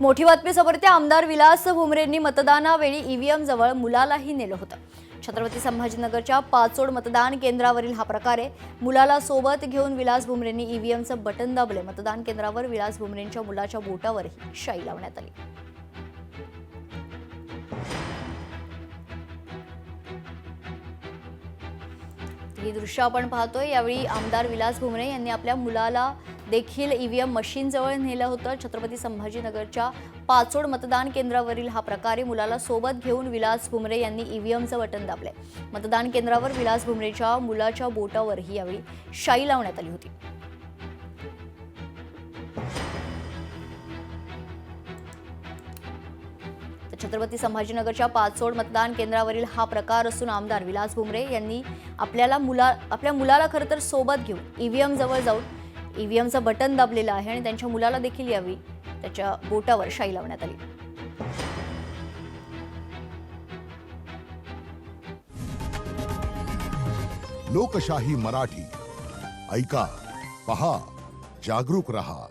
मोठी बातमी समोर येते. आमदार विलास भुमरेंनी मतदानावेळी ईव्हीएम जवळ मुलालाही नेलं होतं. छत्रपती संभाजीनगरच्या पाचोड मतदान केंद्रावरील हा प्रकार आहे. मुलाला सोबत घेऊन विलास भुमरेंनी ईव्हीएमचं बटन दाबले. मतदान केंद्रावर विलास भुमरेंच्या मुलाच्या बोटावरही शाई लावण्यात आली. ही दृश्य आपण पाहतोय. यावेळी आमदार विलास भुमरे यांनी आपल्या मुलाला देखील ईव्हीएम मशीन जवळ नेलं होतं. छत्रपती संभाजीनगरच्या पाचोड मतदान केंद्रावरील हा प्रकार. मुलाला सोबत घेऊन विलास भुमरे यांनी ईव्हीएमचं बटन दाबलंय. मतदान केंद्रावर विलास भुमरेच्या मुलाच्या बोटावरही यावेळी शाई लावण्यात आली होती. छत्रपती संभाजीनगरच्या पाचोड मतदान केंद्रावरील हा प्रकार असून आमदार विलास भुमरे यांनी आपल्या मुलाला खरं तर सोबत घेऊन ईव्हीएम जवळ जाऊन ईव्हीएमचं बटन दाबलेलं आहे आणि त्यांच्या मुलाला देखील यावेळी त्याच्या बोटावर शाई लावण्यात आली. लोकशाही मराठी ऐका, पहा, जागरूक रहा.